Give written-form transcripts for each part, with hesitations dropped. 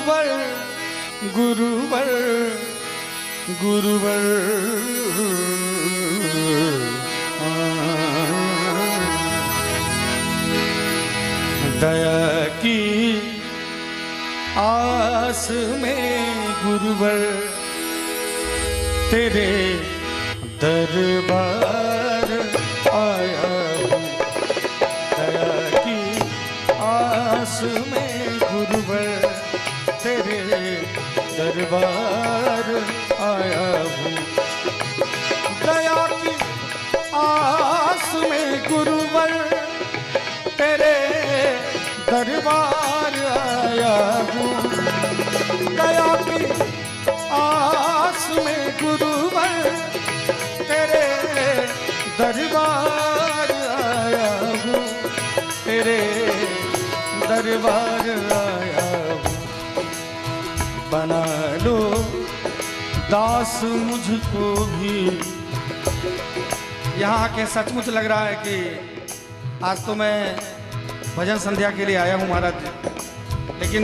गुरुवर गुरुवर गुरुवर दया की आस में गुरुवर तेरे दरबार आया हूँ। दया की आस में गुरुवर तेरे दरबार आया हूँ। दया की आस में गुरुवर तेरे दरबार आया हूँ। दया की आस में गुरुवर तेरे दरबार आया हूँ। तेरे दरबार आया हूँ। बना लो दास मुझको भी। यहाँ आके सचमुच लग रहा है कि आज तो मैं भजन संध्या के लिए आया हूँ महाराज जी। लेकिन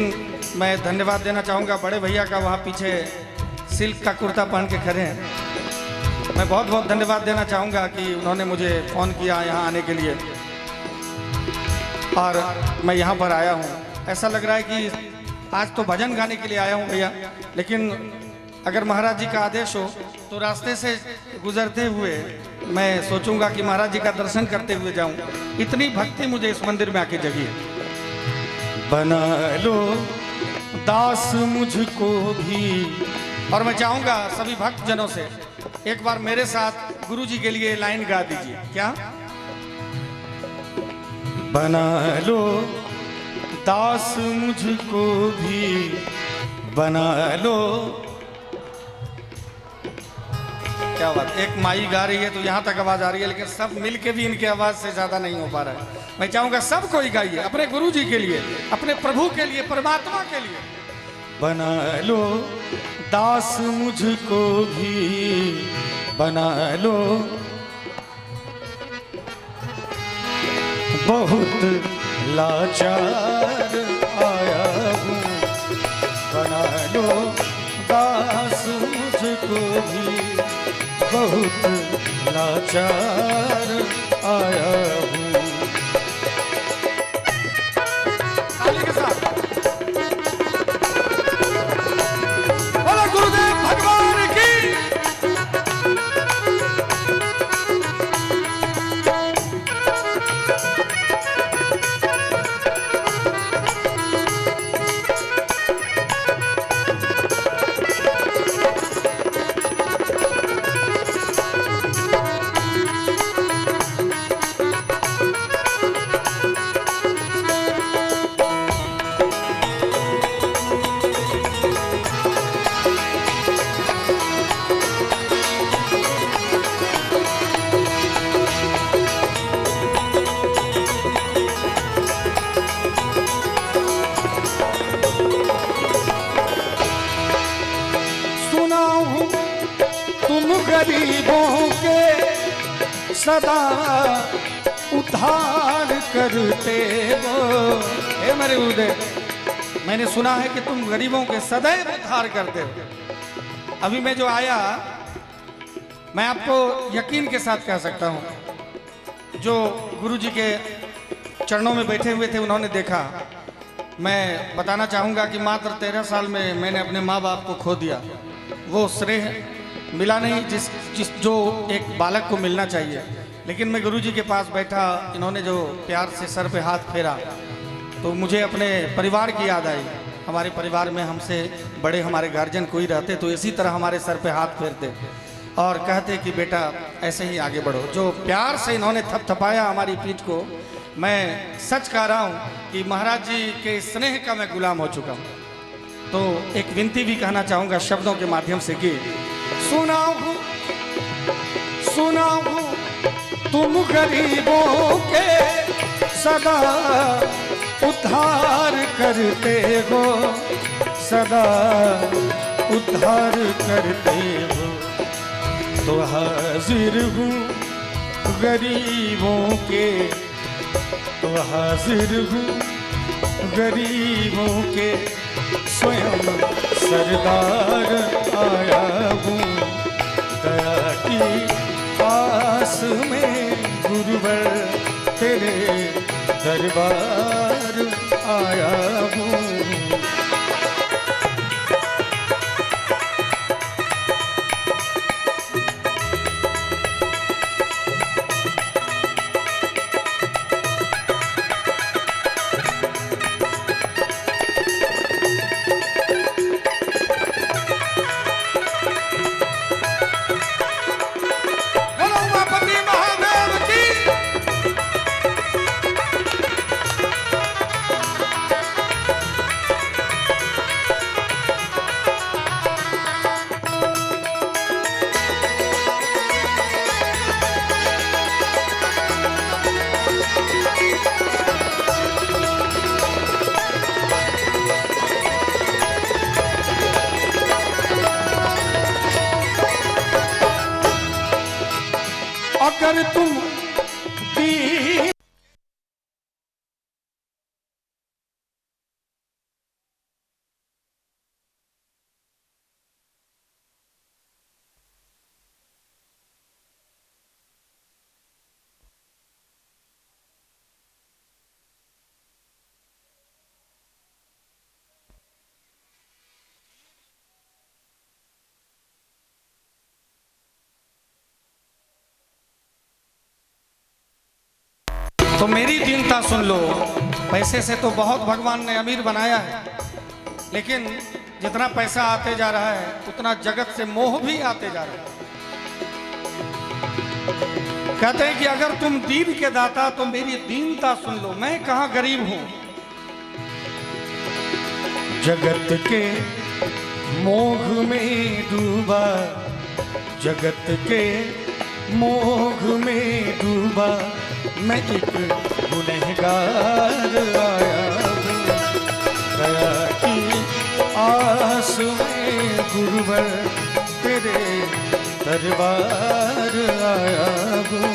मैं धन्यवाद देना चाहूँगा बड़े भैया का, वहाँ पीछे सिल्क का कुर्ता पहन के खड़े हैं। मैं बहुत बहुत धन्यवाद देना चाहूँगा कि उन्होंने मुझे फ़ोन किया यहाँ आने के लिए और मैं यहाँ पर आया हूँ। ऐसा लग रहा है कि आज तो भजन गाने के लिए आया हूँ भैया, लेकिन अगर महाराज जी का आदेश हो तो रास्ते से गुजरते हुए मैं सोचूंगा कि महाराज जी का दर्शन करते हुए जाऊं। इतनी भक्ति मुझे इस मंदिर में आके जगी है। बना लो दास मुझको भी। और मैं चाहूंगा सभी भक्त जनों से एक बार मेरे साथ गुरु जी के लिए लाइन गा दीजिए। क्या? बना लो दास मुझको भी, बना लो। क्या बात, एक माई गा रही है तो यहाँ तक आवाज आ रही है, लेकिन सब मिलके भी इनके आवाज से ज्यादा नहीं हो पा रहा है। मैं चाहूंगा सब कोई गाइए अपने गुरु जी के लिए, अपने प्रभु के लिए, परमात्मा के लिए। बना लो दास मुझको भी, बना लो। बहुत लाचार आया हूँ। बना लो दास मुझको भी, बहुत लाचार आया हूँ। ताली के साथ बोलो गुरुदेव भगवान की। गरीबों के सदा उद्धार करते हो। हे मेरे गुरुदेव, मैंने सुना है कि तुम गरीबों के सदैव उद्धार करते हो। अभी मैं जो आया, मैं आपको यकीन के साथ कह सकता हूँ, जो गुरु जी के चरणों में बैठे हुए थे उन्होंने देखा। मैं बताना चाहूँगा कि मात्र 13 साल में मैंने अपने माँ बाप को खो दिया। वो श्रेय मिला नहीं जिस जो एक बालक को मिलना चाहिए। लेकिन मैं गुरु जी के पास बैठा, इन्होंने जो प्यार से सर पे हाथ फेरा तो मुझे अपने परिवार की याद आई। हमारे परिवार में हमसे बड़े हमारे गार्जियन कोई रहते तो इसी तरह हमारे सर पे हाथ फेरते और कहते कि बेटा ऐसे ही आगे बढ़ो। जो प्यार से इन्होंने थपथपाया हमारी पीठ को, मैं सच कह रहा हूँ कि महाराज जी के स्नेह का मैं गुलाम हो चुका हूँ। तो एक विनती भी कहना चाहूँगा शब्दों के माध्यम से कि सुनाऊँ तुम गरीबों के सदा उद्धार करते हो, सदा उद्धार करते हो। तो हाजिर हूँ गरीबों के, तो हाजिर हूँ गरीबों के स्वयं सरदार आया हूँ दया की आस में गुरुवर तेरे दरबार आया हूँ। अगर तुम दीन तो मेरी दीनता सुन लो। पैसे से तो बहुत भगवान ने अमीर बनाया है, लेकिन जितना पैसा आते जा रहा है उतना जगत से मोह भी आते जा रहा है। कहते हैं कि अगर तुम दीन के दाता तो मेरी दीनता सुन लो। मैं कहाँ गरीब हूं, जगत के मोह में डूबा, जगत के मोह में डूबा मैं एक गुनहगार आया हूँ दया की आस में गुरुवर तेरे दरबार आया हूँ।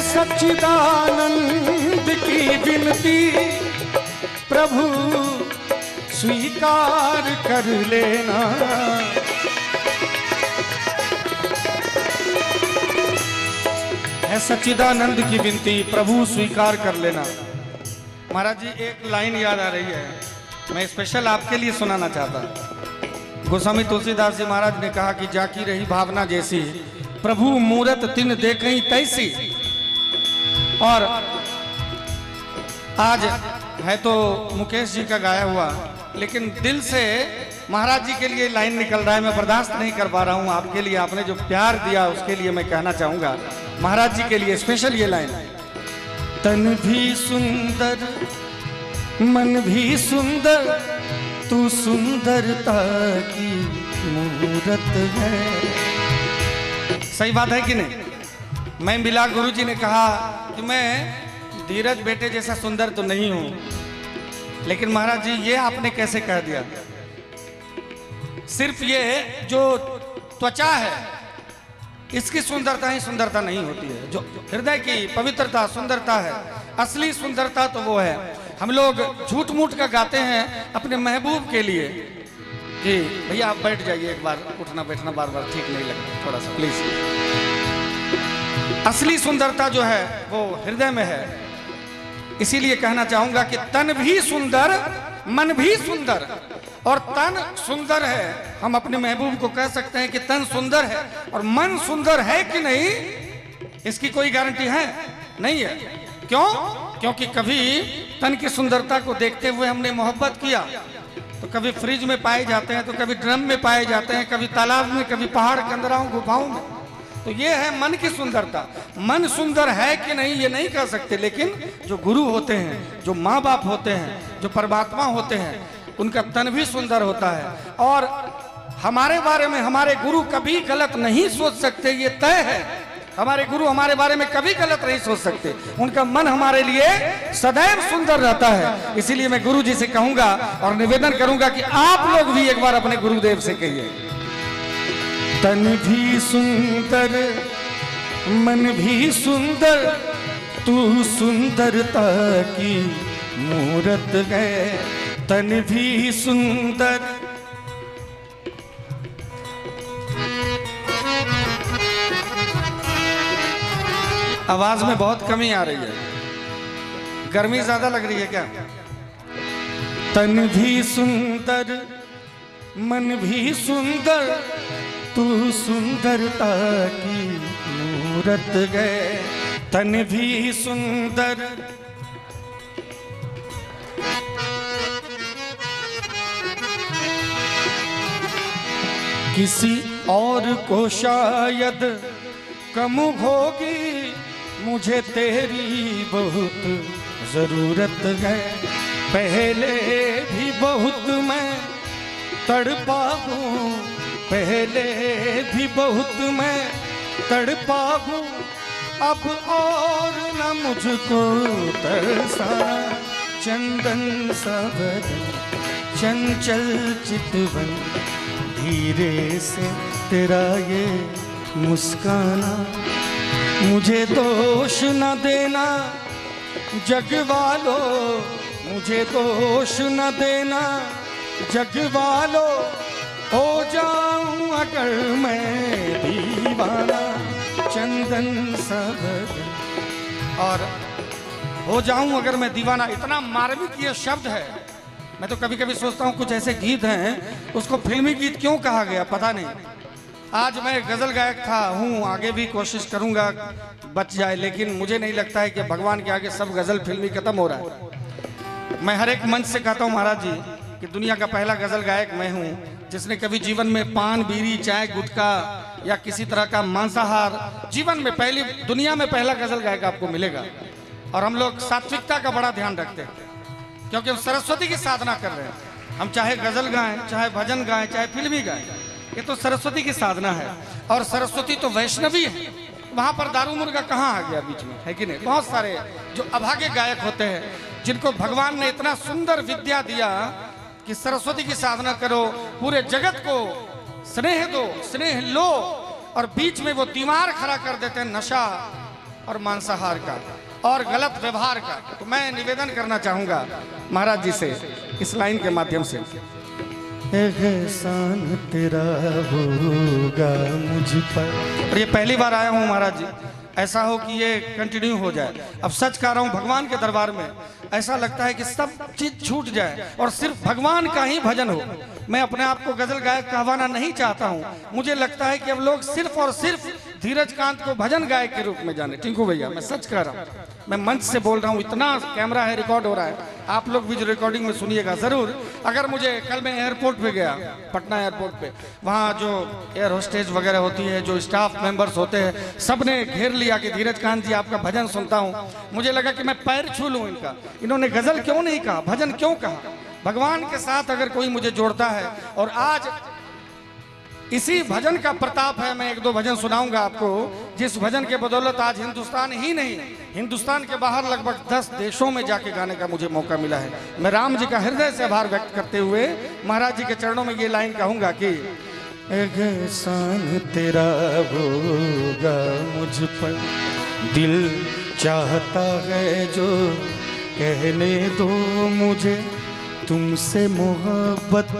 सच्चिदानंद की विनती प्रभु स्वीकार कर लेना। है सच्चिदानंद की विनती प्रभु स्वीकार कर लेना। महाराज जी एक लाइन याद आ रही है, मैं स्पेशल आपके लिए सुनाना चाहता। गोस्वामी तुलसीदास जी महाराज ने कहा कि जाकी रही भावना जैसी प्रभु मूरत तिन देखई तैसी। और आज है तो मुकेश जी का गाया हुआ, लेकिन दिल से महाराज जी के लिए लाइन निकल रहा है, मैं बर्दाश्त नहीं कर पा रहा हूँ। आपके लिए आपने जो प्यार दिया उसके लिए मैं कहना चाहूँगा, महाराज जी के लिए स्पेशल ये लाइन। तन भी सुंदर मन भी सुंदर तू सुंदरता की मूरत है। सही बात है कि नहीं? मैं मिला गुरु जी ने कहा कि मैं धीरज बेटे जैसा सुंदर तो नहीं हूं, लेकिन महाराज जी ये आपने कैसे कह दिया? सिर्फ ये जो त्वचा है इसकी सुंदरता ही सुंदरता नहीं होती है, जो हृदय की पवित्रता सुंदरता है, असली सुंदरता तो वो है। हम लोग झूठ मूठ का गाते हैं अपने महबूब के लिए कि भैया आप बैठ जाइए, एक बार उठना बैठना बार बार ठीक नहीं लगता, थोड़ा सा प्लीज। असली सुंदरता जो है वो हृदय में है। इसीलिए कहना चाहूंगा कि तन भी सुंदर मन भी सुंदर, और तन सुंदर है, हम अपने महबूब को कह सकते हैं कि तन सुंदर है, और मन सुंदर है कि नहीं इसकी कोई गारंटी है नहीं है। क्यों? क्योंकि कभी तन की सुंदरता को देखते हुए हमने मोहब्बत किया तो कभी फ्रिज में पाए जाते हैं, तो कभी ड्रम में पाए जाते हैं, कभी तालाब में, कभी पहाड़ कंदराओं गुफाओं में। तो ये है मन की सुंदरता। मन सुंदर है कि नहीं ये नहीं कह सकते, लेकिन जो गुरु होते हैं, जो माँ बाप होते हैं, जो परमात्मा होते हैं, उनका तन भी सुंदर होता है। और हमारे बारे में हमारे गुरु कभी गलत नहीं सोच सकते, ये तय है। हमारे गुरु हमारे बारे में कभी गलत नहीं सोच सकते, उनका मन हमारे लिए सदैव सुंदर रहता है। इसीलिए मैं गुरु जी से कहूंगा और निवेदन करूंगा कि आप लोग भी एक बार अपने गुरुदेव से कहिए, तन भी सुंदर मन भी सुंदर, तू सुंदरता की मूरत है। तन भी सुंदर आवाज में बहुत कमी आ रही है, गर्मी ज्यादा लग रही है क्या? तन भी सुंदर मन भी सुंदर, तू सुंदरता की मूरत है। तन भी सुंदर किसी और को शायद कम होगी, मुझे तेरी बहुत जरूरत है। पहले भी बहुत मैं तड़पा हूँ, पहले भी बहुत मैं तड़पा हूँ, अब और न मुझको तरसाना। चंदन सा बदन चंचल चितवन, धीरे से तेरा ये मुस्काना। मुझे दोष न देना जग वालों, मुझे दोष न देना जग वालों, हो जाऊं अगर मैं दीवाना। चंदन सा बदन और हो जाऊं अगर मैं दीवाना, इतना मार्मिक ये शब्द है। मैं तो कभी कभी सोचता हूँ कुछ ऐसे गीत हैं उसको फिल्मी गीत क्यों कहा गया पता नहीं। आज मैं गजल गायक हूँ, आगे भी कोशिश करूंगा बच जाए, लेकिन मुझे नहीं लगता है कि भगवान के आगे सब गजल फिल्मी खत्म हो रहा है। मैं हर एक मंच से कहता हूँ महाराज जी कि दुनिया का पहला गजल गायक मैं हूँ, जिसने कभी जीवन में पान बीड़ी चाय गुटखा या किसी तरह का मांसाहार, जीवन में पहली दुनिया में पहला गजल गायक आपको मिलेगा। और हम लोग सात्विकता का बड़ा ध्यान रखते हैं, क्योंकि हम सरस्वती की साधना कर रहे हैं। हम चाहे गजल गाएं, चाहे भजन गाएं, चाहे फिल्मी गाएं, ये तो सरस्वती की साधना है। और सरस्वती तो वैष्णवी है, वहां पर दारू मुर्गा कहाँ आ गया बीच में, है कि नहीं? बहुत सारे जो अभागे गायक होते हैं, जिनको भगवान ने इतना सुंदर विद्या दिया कि सरस्वती की साधना करो, पूरे जगत को स्नेह दो, स्नेह लो, और बीच में वो दीवार खड़ा कर देते हैं नशा और मांसाहार का और गलत व्यवहार का। तो मैं निवेदन करना चाहूंगा महाराज जी से इस लाइन के माध्यम से, एहसान तेरा होगा मुझ पर। और ये पहली बार आया हूँ महाराज जी, ऐसा हो कि ये कंटिन्यू हो जाए। अब सच कह रहा हूँ, भगवान के दरबार में ऐसा लगता है कि सब चीज छूट जाए और सिर्फ भगवान का ही भजन हो। मैं अपने आप को गजल गायक कहवाना नहीं चाहता हूँ, मुझे लगता है कि अब लोग सिर्फ और सिर्फ धीरज कांत को भजन गायक के रूप में जाने। टिंकू भैया मैं सच कह रहा हूँ, मैं मंच से बोल रहा हूँ, इतना कैमरा है, रिकॉर्ड हो रहा है, आप लोग भी जो रिकॉर्डिंग में सुनिएगा जरूर। अगर मुझे कल मैं एयरपोर्ट पे गया, पटना एयरपोर्ट पे, वहाँ जो एयर होस्टेज वगैरह होती है, जो स्टाफ मेंबर्स होते हैं, सब ने घेर लिया कि धीरज कांत जी आपका भजन सुनता हूँ। मुझे लगा कि मैं पैर छू लूँ इनका, इन्होंने गजल क्यों नहीं कहा, भजन क्यों कहा? भगवान के साथ अगर कोई मुझे जोड़ता है, और आज इसी भजन का प्रताप है। मैं एक दो भजन सुनाऊंगा आपको, जिस भजन के बदौलत आज हिंदुस्तान ही नहीं, हिंदुस्तान के बाहर लगभग 10 देशों में जाके गाने का मुझे मौका मिला है। मैं राम जी का हृदय से आभार व्यक्त करते हुए महाराज जी के चरणों में ये लाइन कहूंगा कि एहसान तेरा होगा मुझ पर, दिल चाहता है जो कहने दो मुझे, तुमसे मोहब्बत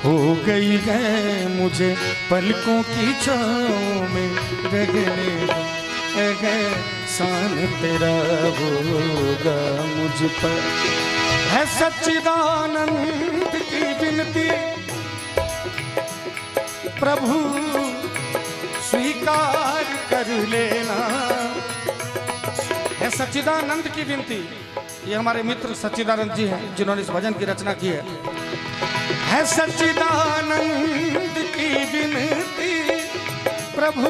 हो गई है मुझे, पलकों की छाँव में रहने दो, एहसान तेरा होगा मुझ पर। है सच्चिदानंद की विनती प्रभु स्वीकार कर लेना, है सच्चिदानंद की विनती। ये हमारे मित्र सच्चिदानंद जी हैं जिन्होंने इस भजन की रचना की है सच्चिदानंद की विनती प्रभु